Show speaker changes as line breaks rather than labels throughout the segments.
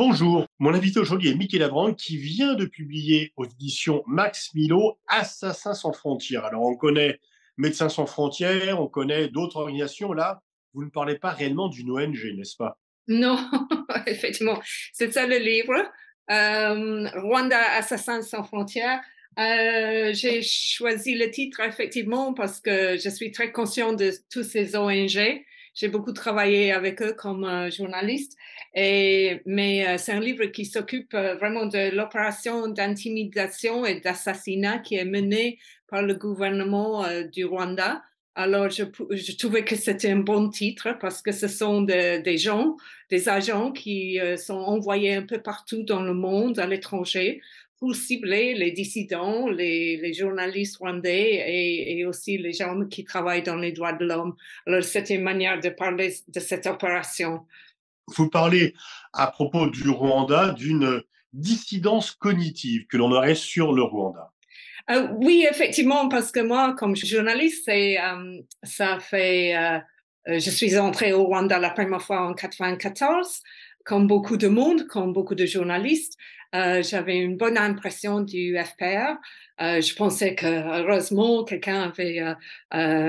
Bonjour, mon invité aujourd'hui est Mickey Labrande qui vient de publier aux éditions Max Milo Assassins sans frontières. Alors on connaît Médecins sans frontières, on connaît d'autres organisations. Là, vous ne parlez pas réellement d'une ONG, n'est-ce pas?
Non, effectivement, c'est ça le livre. Rwanda, Assassins sans frontières. J'ai choisi le titre effectivement parce que je suis très consciente de tous ces ONG. J'ai beaucoup travaillé avec eux comme journaliste. Mais c'est un livre qui s'occupe vraiment de l'opération d'intimidation et d'assassinat qui est menée par le gouvernement du Rwanda. Alors, je trouvais que c'était un bon titre parce que ce sont des gens, des agents qui sont envoyés un peu partout dans le monde, à l'étranger, pour cibler les dissidents, les journalistes rwandais et aussi les gens qui travaillent dans les droits de l'homme. Alors, c'était une manière de parler de cette opération.
Vous parlez à propos du Rwanda d'une dissidence cognitive que l'on aurait sur le Rwanda.
Oui, effectivement, parce que moi, comme journaliste, ça fait, je suis entrée au Rwanda la première fois en 94, comme beaucoup de monde, comme beaucoup de journalistes. J'avais une bonne impression du FPR. Je pensais que heureusement quelqu'un avait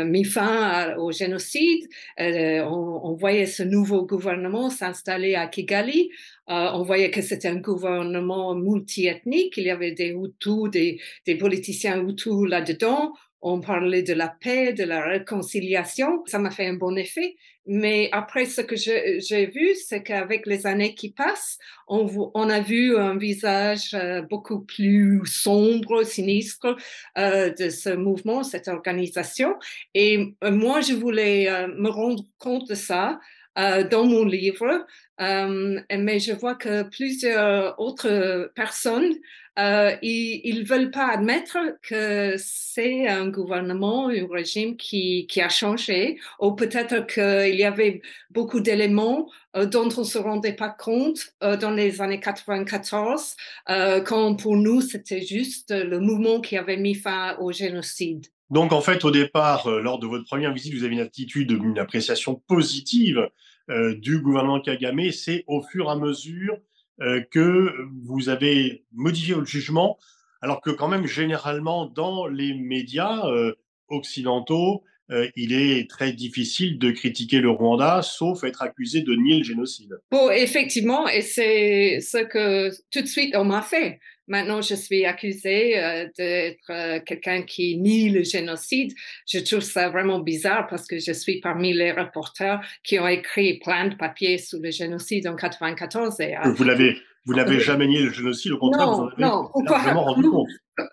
mis fin au génocide. On voyait ce nouveau gouvernement s'installer à Kigali. On voyait que c'était un gouvernement multiethnique. Il y avait des Hutus, des politiciens Hutus là-dedans. On parlait de la paix, de la réconciliation. Ça m'a fait un bon effet. Mais après, ce que j'ai vu, c'est qu'avec les années qui passent, on a vu un visage beaucoup plus sombre, sinistre de ce mouvement, cette organisation. Et moi, je voulais me rendre compte de ça dans mon livre, mais je vois que plusieurs autres personnes ils veulent pas admettre que c'est un gouvernement, un régime qui a changé, ou peut-être qu'il y avait beaucoup d'éléments dont on se rendait pas compte dans les années 94, quand pour nous c'était juste le mouvement qui avait mis fin au génocide.
Donc en fait, au départ, lors de votre première visite, vous avez une attitude, une appréciation positive du gouvernement Kagame. C'est au fur et à mesure que vous avez modifié votre jugement, alors que quand même, généralement, dans les médias occidentaux, il est très difficile de critiquer le Rwanda, sauf être accusé de nier le génocide.
Bon, effectivement, et c'est ce que tout de suite on m'a fait. Maintenant, je suis accusée d'être quelqu'un qui nie le génocide. Je trouve ça vraiment bizarre parce que je suis parmi les reporters qui ont écrit plein de papiers sur le génocide en 94.
Vous n'avez jamais nié le génocide, au contraire, vous en
Non,
avez
non. Pourquoi,
largement rendu compte.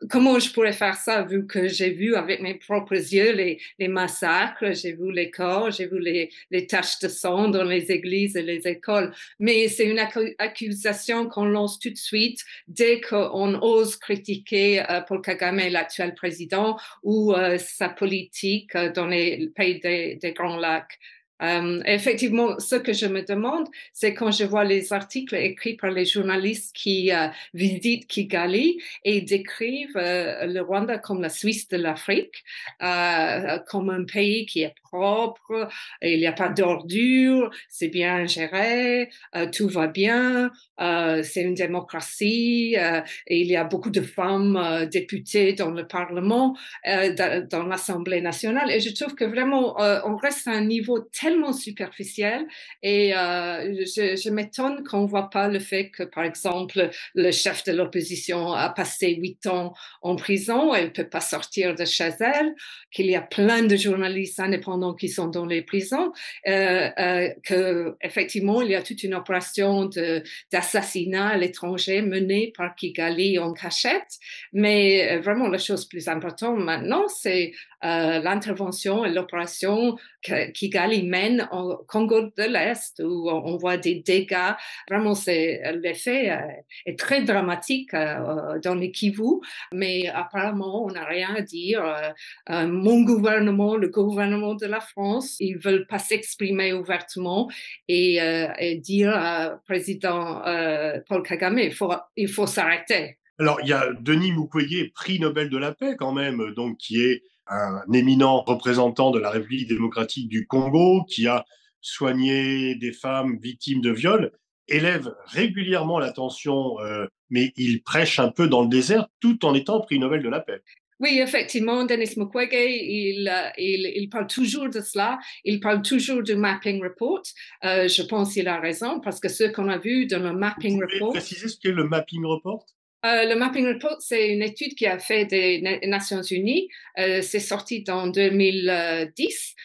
comment je pourrais faire ça vu que j'ai vu avec mes propres yeux les massacres, j'ai vu les corps, j'ai vu les taches de sang dans les églises et les écoles. Mais c'est une accusation qu'on lance tout de suite dès qu'on ose critiquer Paul Kagame, l'actuel président, ou sa politique dans les pays des Grands Lacs. Effectivement, ce que je me demande, c'est quand je vois les articles écrits par les journalistes qui visitent Kigali et décrivent le Rwanda comme la Suisse de l'Afrique, comme un pays qui est propre, il n'y a pas d'ordures, c'est bien géré, tout va bien, c'est une démocratie, et il y a beaucoup de femmes députées dans le Parlement, dans l'Assemblée nationale. Et je trouve que vraiment, on reste à un niveau tellement superficiel et je m'étonne qu'on ne voit pas le fait que, par exemple, le chef de l'opposition a passé 8 ans en prison, elle ne peut pas sortir de chez elle, qu'il y a plein de journalistes indépendants qui sont dans les prisons, qu'effectivement, il y a toute une opération d'assassinat à l'étranger menée par Kigali en cachette. Mais vraiment, la chose plus importante maintenant, c'est l'intervention et l'opération que Kigali mène au Congo de l'Est, où on voit des dégâts. Vraiment, l'effet est très dramatique dans les Kivu, mais apparemment, on n'a rien à dire. Mon gouvernement, le gouvernement de la France, ils ne veulent pas s'exprimer ouvertement et dire au président Paul Kagame, il faut s'arrêter.
Alors, il y a Denis Mukwege, prix Nobel de la paix quand même, donc qui est un éminent représentant de la République démocratique du Congo, qui a soigné des femmes victimes de viol. élève régulièrement la tension, mais il prêche un peu dans le désert tout en étant prix Nobel de la paix.
Oui, effectivement, Denis Mukwege, il parle toujours de cela. Il parle toujours du mapping report. Je pense qu'il a raison parce que ce qu'on a vu dans le
Vous
mapping
pouvez
report,
préciser ce qu'est le mapping report?
le mapping report, c'est une étude qui a fait des Nations Unies. C'est sorti en 2010.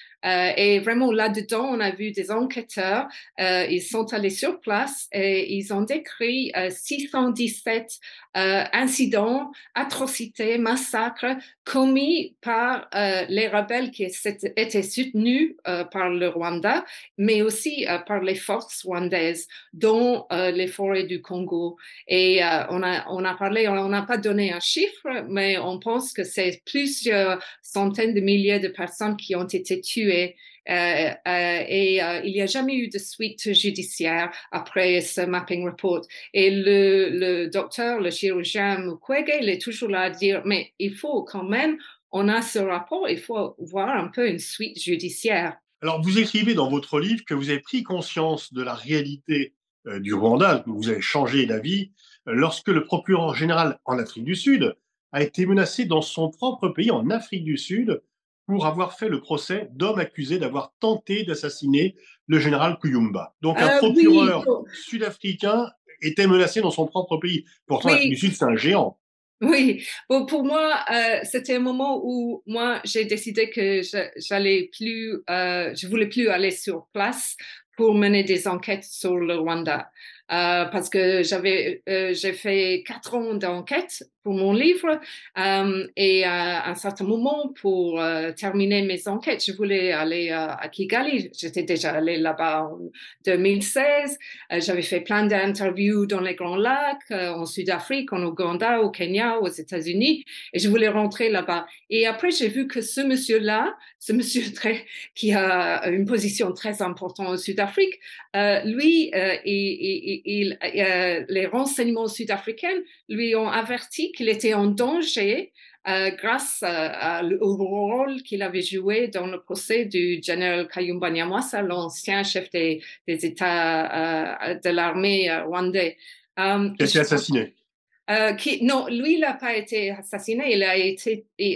Et vraiment là-dedans, on a vu des enquêteurs. Ils sont allés sur place et ils ont décrit 617 incidents, atrocités, massacres commis par les rebelles qui étaient soutenus par le Rwanda, mais aussi par les forces rwandaises, dont les forêts du Congo. Et on a parlé, on n'a pas donné un chiffre, mais on pense que c'est plusieurs centaines de milliers de personnes qui ont été tuées. Il n'y a jamais eu de suite judiciaire après ce mapping report. Et le docteur, le chirurgien Mukwege, il est toujours là à dire, mais il faut quand même, on a ce rapport, il faut voir un peu une suite judiciaire.
Alors, vous écrivez dans votre livre que vous avez pris conscience de la réalité du Rwanda, que vous avez changé d'avis lorsque le procureur général en Afrique du Sud a été menacé dans son propre pays, en Afrique du Sud, pour avoir fait le procès d'hommes accusés d'avoir tenté d'assassiner le général Kuyumba. Donc, un
Oui,
procureur sud-africain était menacé dans son propre pays. Pourtant, l'Afrique
oui,
du Sud, c'est un géant.
oui, bon, pour moi, c'était un moment où moi, j'ai décidé que j'allais plus, je voulais plus aller sur place pour mener des enquêtes sur le Rwanda. Parce que j'ai fait 4 ans d'enquête pour mon livre et à un certain moment, pour terminer mes enquêtes, je voulais aller à Kigali. J'étais déjà allée là-bas en 2016. J'avais fait plein d'interviews dans les Grands Lacs, en Sud-Afrique, en Ouganda, au Kenya, aux États-Unis, et je voulais rentrer là-bas. Et après, j'ai vu que ce monsieur-là, qui a une position très importante en Sud-Afrique, lui, les renseignements sud-africains lui ont averti qu'il était en danger grâce au rôle qu'il avait joué dans le procès du général Kayumba Nyamwasa, l'ancien chef des États de l'armée rwandais.
Qui a été assassiné.
Non, lui, il n'a pas été assassiné,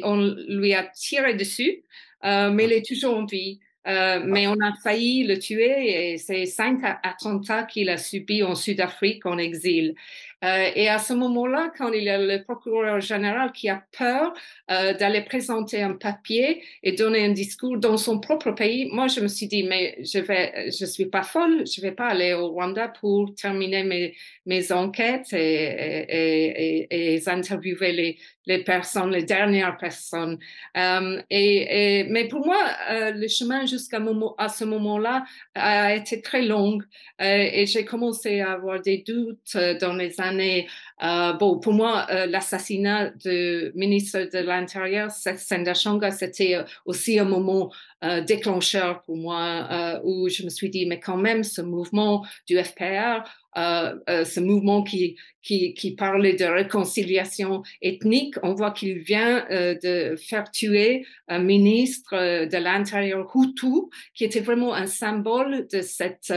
on lui a tiré dessus, mais il est toujours en vie. Mais on a failli le tuer et c'est 5 attentats qu'il a subis en Sud-Afrique en exil. Et à ce moment-là, quand il y a le procureur général qui a peur d'aller présenter un papier et donner un discours dans son propre pays, moi je me suis dit, mais je suis pas folle, je vais pas aller au Rwanda pour terminer mes enquêtes et interviewer les personnes, les dernières personnes. Mais pour moi, le chemin à ce moment-là a été très long et j'ai commencé à avoir des doutes dans les années. Bon, pour moi, l'assassinat du ministre de l'Intérieur, Senda Shonga, c'était aussi un moment déclencheur pour moi où je me suis dit, mais quand même, ce mouvement du FPR, ce mouvement qui parlait de réconciliation ethnique, on voit qu'il vient de faire tuer un ministre de l'Intérieur Hutu, qui était vraiment un symbole de cette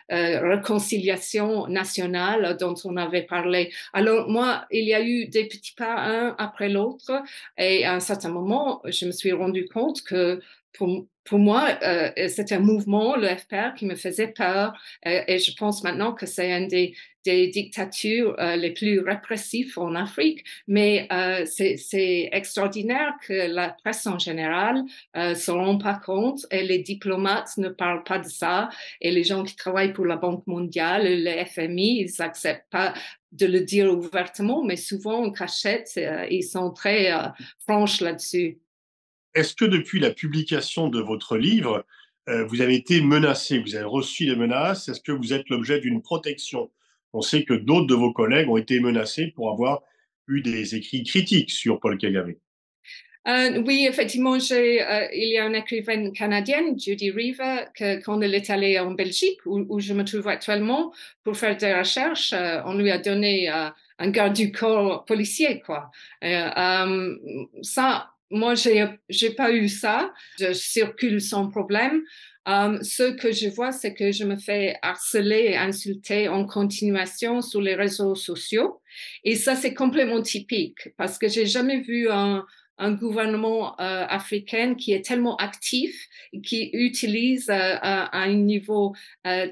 réconciliation nationale dont on avait parlé. Alors moi, il y a eu des petits pas un après l'autre et à un certain moment, je me suis rendu compte que pour moi, c'est un mouvement, le FPR, qui me faisait peur. Et je pense maintenant que c'est une des dictatures les plus répressives en Afrique. Mais c'est extraordinaire que la presse en général ne se rend pas compte et les diplomates ne parlent pas de ça. Et les gens qui travaillent pour la Banque mondiale, le FMI, ils n'acceptent pas de le dire ouvertement, mais souvent en cachette, ils sont très franches là-dessus.
Est-ce que depuis la publication de votre livre, vous avez été menacé, vous avez reçu des menaces? Est-ce que vous êtes l'objet d'une protection? On sait que d'autres de vos collègues ont été menacés pour avoir eu des écrits critiques sur Paul Kagame.
Oui, effectivement, il y a une écrivaine canadienne, Judy Reaver, quand elle est allée en Belgique, où je me trouve actuellement, pour faire des recherches, on lui a donné un garde du corps policier, quoi. Ça, moi, j'ai pas eu ça. Je circule sans problème. Ce que je vois, c'est que je me fais harceler et insulter en continuation sur les réseaux sociaux. Et ça, c'est complètement typique parce que j'ai jamais vu un gouvernement africain qui est tellement actif et qui utilise à un niveau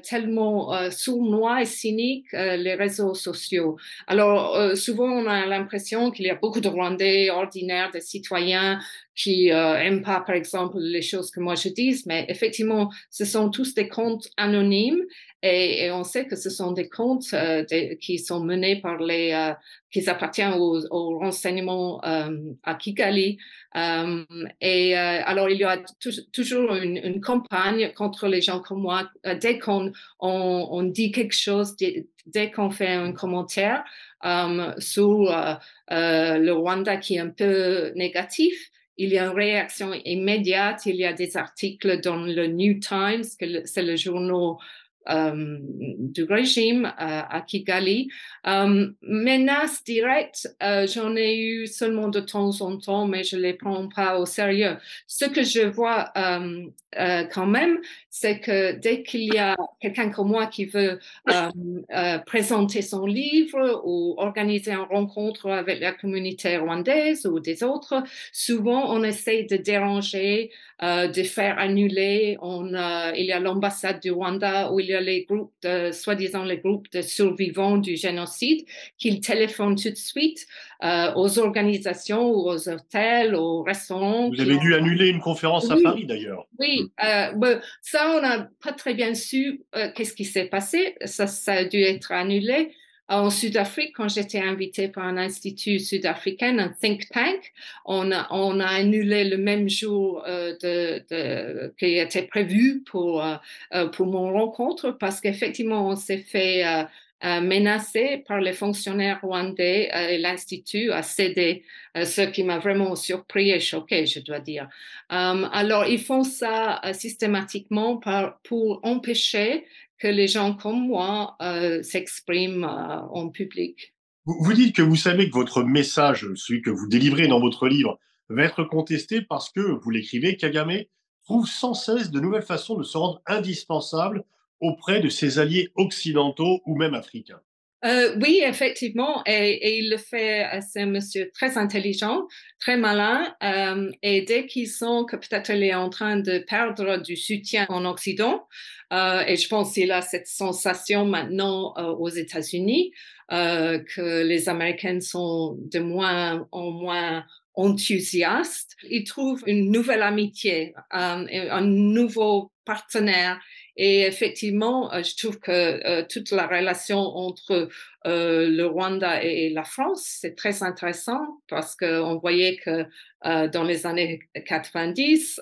tellement sournois et cynique les réseaux sociaux. Alors, souvent, on a l'impression qu'il y a beaucoup de Rwandais ordinaires, des citoyens qui aiment pas, par exemple, les choses que moi je dis, mais effectivement, ce sont tous des comptes anonymes et on sait que ce sont des comptes qui sont menés par qui appartiennent aux renseignements à Kigali. Alors, il y a toujours une campagne contre les gens comme moi. Dès qu'on dit quelque chose, dès qu'on fait un commentaire sur le Rwanda qui est un peu négatif, il y a une réaction immédiate. Il y a des articles dans le New Times, c'est le journal du régime à Kigali. Menaces directes, j'en ai eu seulement de temps en temps, mais je les prends pas au sérieux. Ce que je vois quand même, c'est que dès qu'il y a quelqu'un comme moi qui veut présenter son livre ou organiser une rencontre avec la communauté rwandaise ou des autres, souvent on essaie de déranger, de faire annuler. Il y a l'ambassade du Rwanda où il y a les groupes, soi-disant les groupes de survivants du génocide, qui téléphonent tout de suite aux organisations, aux hôtels, aux restaurants.
Vous avez dû annuler une conférence à
Oui,
Paris, d'ailleurs.
oui, bon, ça, on n'a pas très bien su qu'est-ce qui s'est passé. Ça a dû être annulé. En Sud-Afrique, quand j'étais invitée par un institut sud-africain, un think tank, on a annulé le même jour qui était prévu pour mon rencontre parce qu'effectivement, on s'est fait menacé par les fonctionnaires rwandais et l'Institut a cédé, ce qui m'a vraiment surpris et choqué, je dois dire. Alors, ils font ça systématiquement pour empêcher que les gens comme moi s'expriment en public.
Vous dites que vous savez que votre message, celui que vous délivrez dans votre livre, va être contesté parce que, vous l'écrivez, Kagame trouve sans cesse de nouvelles façons de se rendre indispensable auprès de ses alliés occidentaux ou même africains.
Oui, effectivement, et il le fait. C'est un monsieur très intelligent, très malin, et dès qu'ils sent que peut-être il est en train de perdre du soutien en Occident, et je pense qu'il a cette sensation maintenant aux États-Unis que les Américains sont de moins en moins enthousiastes, il trouve une nouvelle amitié, un nouveau partenaire. Et effectivement, je trouve que toute la relation entre le Rwanda et la France, c'est très intéressant parce qu'on voyait que dans les années 90,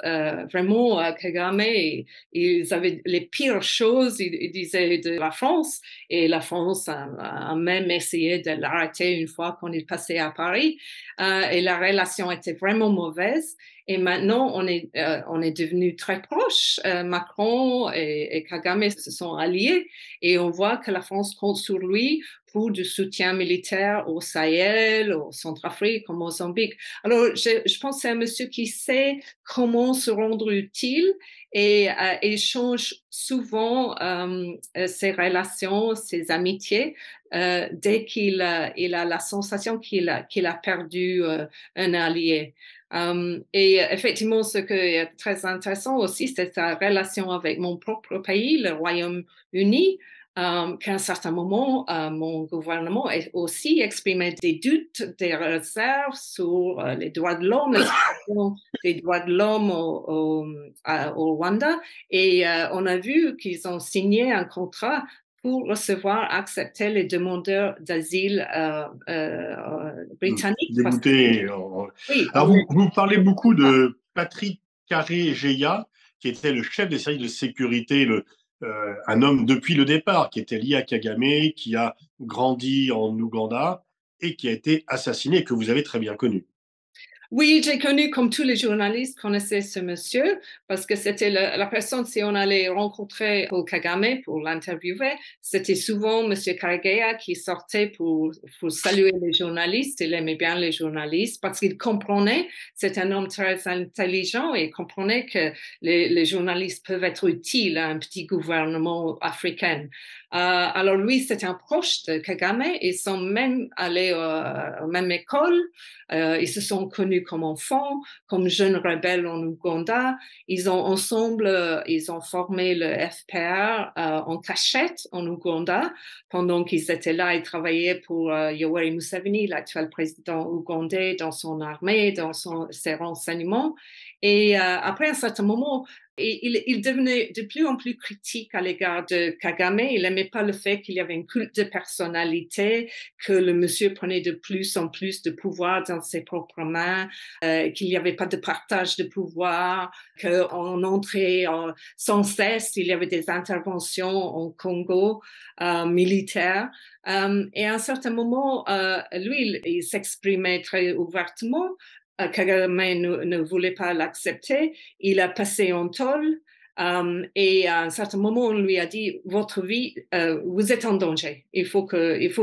vraiment, Kagame, ils avaient les pires choses, ils disaient de la France, et la France a même essayé de l'arrêter une fois qu'on est passé à Paris, et la relation était vraiment mauvaise. Et maintenant, on est devenus très proches. Macron et Kagame se sont alliés et on voit que la France compte sur lui pour du soutien militaire au Sahel, au Centrafrique, au Mozambique. Alors, je pense que c'est un monsieur qui sait comment se rendre utile et échange souvent ses relations, ses amitiés, dès il a la sensation qu'il a perdu un allié. Et effectivement, ce qui est très intéressant aussi, c'est sa relation avec mon propre pays, le Royaume-Uni, qu'à un certain moment, mon gouvernement a aussi exprimé des doutes, des réserves sur les droits de l'homme, la situation des droits de l'homme au Rwanda. Et on a vu qu'ils ont signé un contrat pour recevoir, accepter les demandeurs d'asile britanniques. Parce que,
Dégoûté.
oui,
Alors, vous parlez beaucoup de Patrick Karegeya, qui était le chef des services de sécurité, un homme depuis le départ, qui était lié à Kagame, qui a grandi en Ouganda et qui a été assassiné, que vous avez très bien connu.
Oui, j'ai connu, comme tous les journalistes connaissaient ce monsieur, parce que c'était la personne, si on allait rencontrer Paul Kagame pour l'interviewer, c'était souvent monsieur Karegeya qui sortait pour saluer les journalistes. Il aimait bien les journalistes parce qu'il comprenait, c'est un homme très intelligent et il comprenait que les journalistes peuvent être utiles à un petit gouvernement africain. Alors lui, c'était un proche de Kagame. Ils sont même allés à la même école. Ils se sont connus comme enfants, comme jeunes rebelles en Ouganda. Ils ont ensemble, ils ont formé le FPR en cachette en Ouganda. Pendant qu'ils étaient là, ils travaillaient pour Yoweri Museveni, l'actuel président ougandais, dans son armée, dans ses renseignements. Et après un certain moment, il devenait de plus en plus critique à l'égard de Kagame. Il n'aimait pas le fait qu'il y avait un culte de personnalité, que le monsieur prenait de plus en plus de pouvoir dans ses propres mains, qu'il n'y avait pas de partage de pouvoir, qu'on entrait sans cesse, il y avait des interventions au Congo militaires. Et à un certain moment, lui, il s'exprimait très ouvertement. Kagame ne voulait pas l'accepter. Il a passé en tôle. Et à un certain moment, on lui a dit, votre vie, vous êtes en danger. Il faut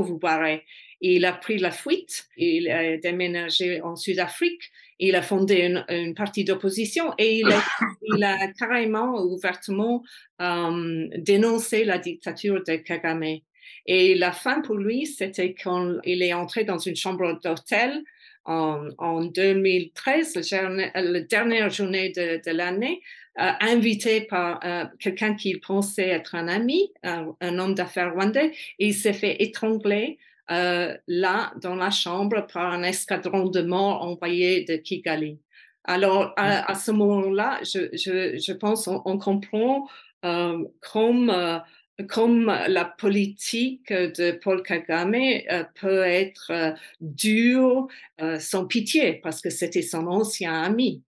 vous barrer. Il a pris la fuite. Il a déménagé en Sud-Afrique. Il a fondé une partie d'opposition et il a carrément, ouvertement dénoncé la dictature de Kagame. Et la fin pour lui, c'était quand il est entré dans une chambre d'hôtel en 2013, la dernière journée de l'année, invité par quelqu'un qu'il pensait être un ami, un homme d'affaires rwandais, et il s'est fait étrangler là, dans la chambre, par un escadron de morts envoyé de Kigali. Alors, à ce moment-là, je pense on comprend comme la politique de Paul Kagame peut être dure, sans pitié, parce que c'était son ancien ami.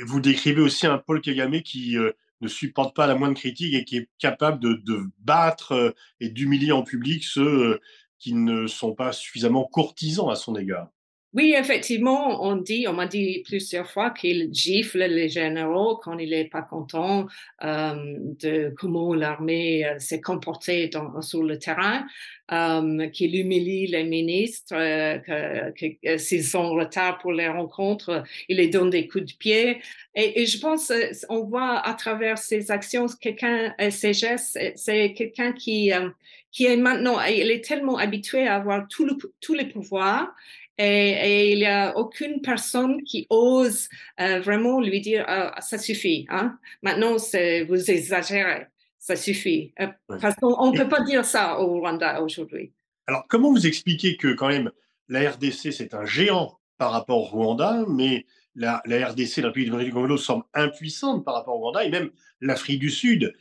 Vous décrivez aussi un Paul Kagame qui ne supporte pas la moindre critique et qui est capable de battre et d'humilier en public ceux qui ne sont pas suffisamment courtisans à son égard.
Oui, effectivement, on m'a dit plusieurs fois qu'il gifle les généraux quand il n'est pas content de comment l'armée s'est comportée sur le terrain, qu'il humilie les ministres, s'ils sont en retard pour les rencontres, il les donne des coups de pied. Et je pense, on voit à travers ses actions, ses gestes, c'est quelqu'un qui est maintenant, il est tellement habitué à avoir tous les pouvoirs et il n'y a aucune personne qui ose vraiment lui dire ça suffit. Hein? Maintenant, vous exagérez, ça suffit.
Ouais.
Parce qu'on ne peut
Et
pas dire ça au Rwanda aujourd'hui.
alors, comment vous expliquez que quand même la RDC, c'est un géant par rapport au Rwanda, mais la RDC, la République du Congo, semble impuissante par rapport au Rwanda, et même l'Afrique du Sud,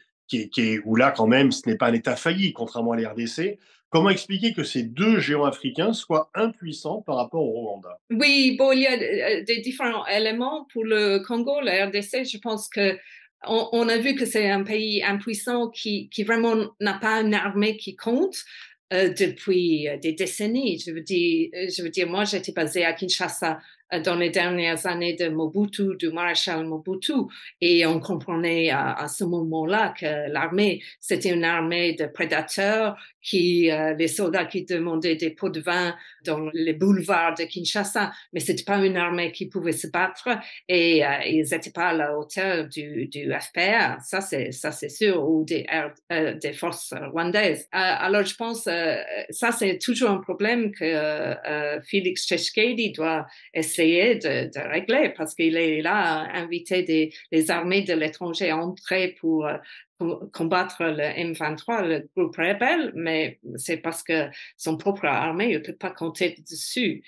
où là, quand même, ce n'est pas un État failli, contrairement à la RDC. Comment expliquer que ces deux géants africains soient impuissants par rapport au Rwanda?
Oui, bon, il y a des différents éléments pour le Congo, la RDC. Je pense que on a vu que c'est un pays impuissant qui vraiment n'a pas une armée qui compte depuis des décennies. Je veux dire, moi, j'étais basée à Kinshasa dans les dernières années de Mobutu, du maréchal Mobutu, et on comprenait à ce moment-là que l'armée, c'était une armée de prédateurs, les soldats qui demandaient des pots de vin dans les boulevards de Kinshasa, mais c'était pas une armée qui pouvait se battre et ils n'étaient pas à la hauteur du FPR, ça c'est sûr, ou des forces rwandaises. Alors je pense ça c'est toujours un problème que Félix Tshisekedi doit essayer de régler parce qu'il est là à inviter des armées de l'étranger à entrer pour combattre le M23, le groupe rebelle, mais c'est parce que son propre armée ne peut pas compter dessus.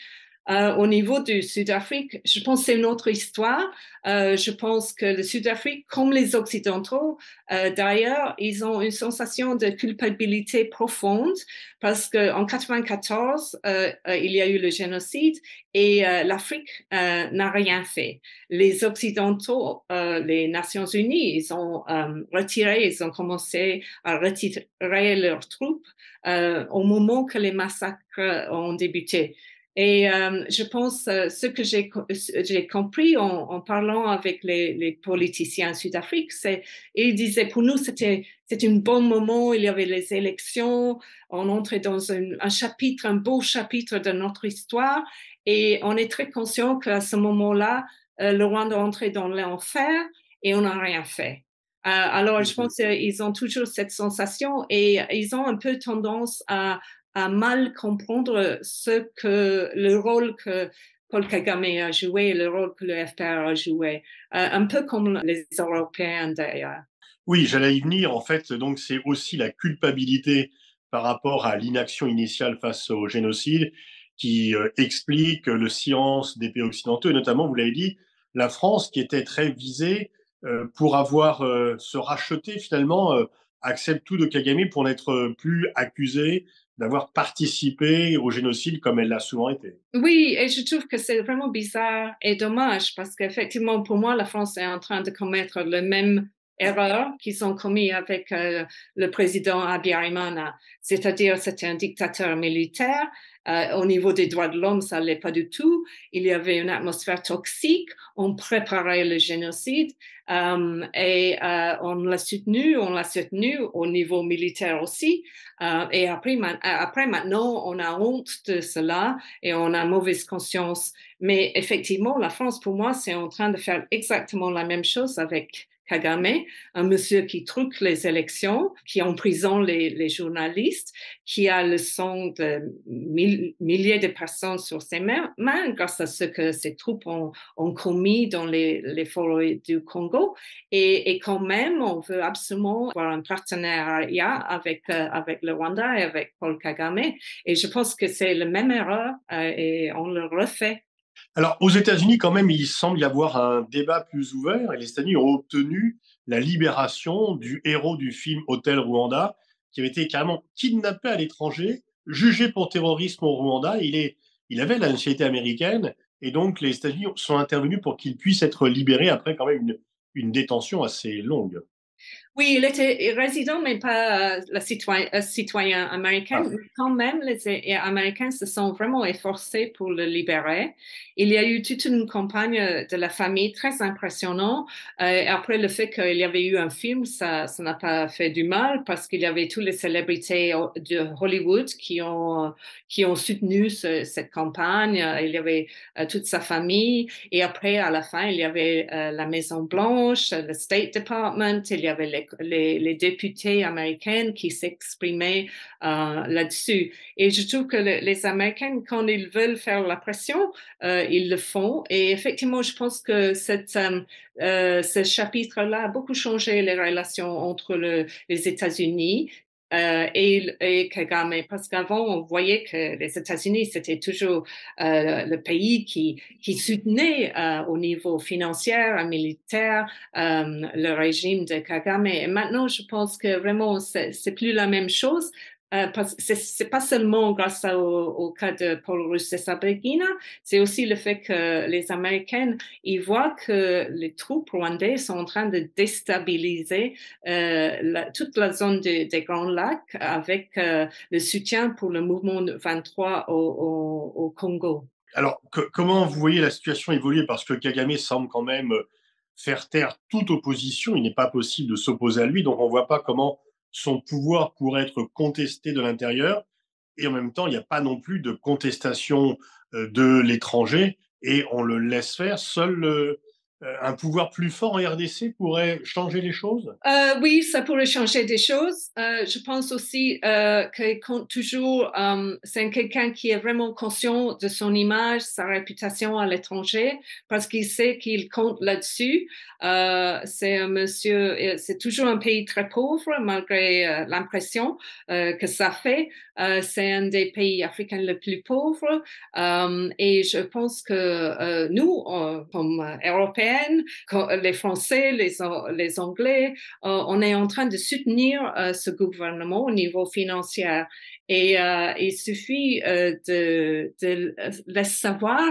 Au niveau du Sud-Afrique, je pense que c'est une autre histoire. Je pense que le Sud-Afrique, comme les Occidentaux, d'ailleurs, ils ont une sensation de culpabilité profonde parce qu'en 94, il y a eu le génocide et l'Afrique n'a rien fait. Les Occidentaux, les Nations Unies, ils ont ils ont commencé à retirer leurs troupes au moment que les massacres ont débuté. Et je pense ce que j'ai compris en parlant avec les politiciens sud-africains, ils disaient pour nous c'était un bon moment, il y avait les élections, on entrait dans un chapitre, un beau chapitre de notre histoire, et on est très conscient qu'à ce moment-là, le Rwanda entrait dans l'enfer et on n'a rien fait. Alors, je pense qu'ils ont toujours cette sensation et ils ont un peu tendance à mal comprendre le rôle que Paul Kagame a joué, le rôle que le FPR a joué, un peu comme les Européens d'ailleurs.
Oui, j'allais y venir. En fait, donc c'est aussi la culpabilité par rapport à l'inaction initiale face au génocide qui explique le silence des pays occidentaux, et notamment, vous l'avez dit, la France qui était très visée pour avoir se racheter finalement, accepte tout de Kagame pour n'être plus accusée d'avoir participé au génocide comme elle l'a souvent été.
Oui, et je trouve que c'est vraiment bizarre et dommage parce qu'effectivement, pour moi, la France est en train de commettre le même erreur qu'ils ont commis avec le président Habyarimana. C'est-à-dire, c'était un dictateur militaire. Au niveau des droits de l'homme, ça l'est pas du tout. Il y avait une atmosphère toxique. On préparait le génocide on l'a soutenu au niveau militaire aussi. Et après, maintenant, on a honte de cela et on a mauvaise conscience. Mais effectivement, la France, pour moi, c'est en train de faire exactement la même chose avec Kagame, un monsieur qui truque les élections, qui emprisonne les journalistes, qui a le sang de milliers de personnes sur ses mains grâce à ce que ses troupes ont commis dans les forêts du Congo. Et quand même, on veut absolument avoir un partenariat avec le Rwanda et avec Paul Kagame. Et je pense que c'est la même erreur et on le refait.
Alors, aux États-Unis, quand même, il semble y avoir un débat plus ouvert et les États-Unis ont obtenu la libération du héros du film Hôtel Rwanda, qui avait été carrément kidnappé à l'étranger, jugé pour terrorisme au Rwanda. Il avait la nationalité américaine et donc les États-Unis sont intervenus pour qu'il puisse être libéré après quand même une détention assez longue.
Oui, il était résident, mais pas citoyen américain.
Ah.
Mais quand même, les Américains se sont vraiment efforcés pour le libérer. Il y a eu toute une campagne de la famille très impressionnante. Après le fait qu'il y avait eu un film, ça n'a pas fait du mal parce qu'il y avait toutes les célébrités de Hollywood qui ont soutenu cette campagne. Il y avait toute sa famille. Et après, à la fin, il y avait la Maison Blanche, le State Department, il y avait les députés américains qui s'exprimaient là-dessus. Et je trouve que les Américains, quand ils veulent faire la pression, ils le font. Et effectivement, je pense que ce chapitre-là a beaucoup changé les relations entre les États-Unis et Kagame, parce qu'avant, on voyait que les États-Unis, c'était toujours le pays qui soutenait au niveau financier et militaire le régime de Kagame. Et maintenant, je pense que vraiment, c'est plus la même chose. Parce que c'est pas seulement grâce au cas de Paul Rusesabagina, c'est aussi le fait que les Américains, ils voient que les troupes rwandaises sont en train de déstabiliser toute la zone des Grands Lacs avec le soutien pour le mouvement 23 au Congo.
Alors, comment vous voyez la situation évoluer? Parce que Kagame semble quand même faire taire toute opposition. Il n'est pas possible de s'opposer à lui, donc on ne voit pas comment son pouvoir pourrait être contesté de l'intérieur. Et en même temps, il n'y a pas non plus de contestation de l'étranger et on le laisse faire. Seul un pouvoir plus fort en RDC pourrait changer les choses.
Oui, ça pourrait changer des choses. Je pense aussi qu'il compte toujours, c'est quelqu'un qui est vraiment conscient de son image, sa réputation à l'étranger, parce qu'il sait qu'il compte là-dessus. C'est un monsieur, c'est toujours un pays très pauvre, malgré l'impression que ça fait. C'est un des pays africains les plus pauvres. Et je pense que nous, comme Européennes, les Français, les Anglais, on est en train de soutenir ce gouvernement au niveau financier. Et il suffit de laisser savoir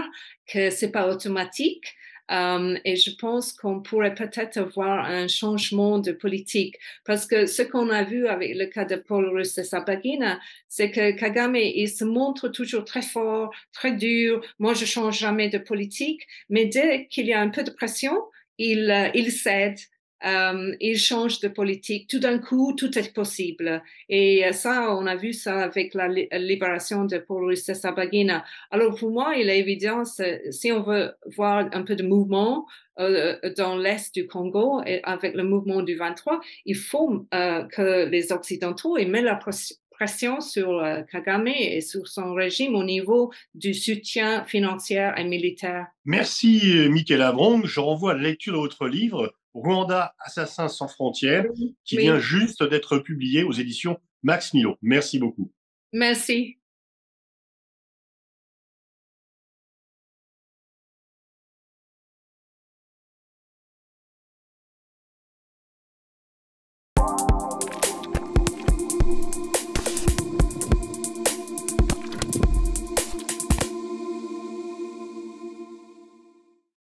que c'est pas automatique. Et je pense qu'on pourrait peut-être avoir un changement de politique. Parce que ce qu'on a vu avec le cas de Paul Rusesabagina, c'est que Kagame, il se montre toujours très fort, très dur. Moi, je change jamais de politique. Mais dès qu'il y a un peu de pression, il cède. Il change de politique. Tout d'un coup, tout est possible. Et ça, on a vu ça avec la libération de Paul Rusesabagina. Alors pour moi, il est évident, si on veut voir un peu de mouvement dans l'est du Congo et avec le mouvement du 23, il faut que les Occidentaux mettent la pression sur Kagame et sur son régime au niveau du soutien financier et militaire.
Merci, Michael Avrong. Je renvoie à la lecture de votre livre, Rwanda, Assassins sans frontières,
Oui,
qui vient
oui.
juste d'être publié aux éditions Max Milo. Merci beaucoup.
Merci.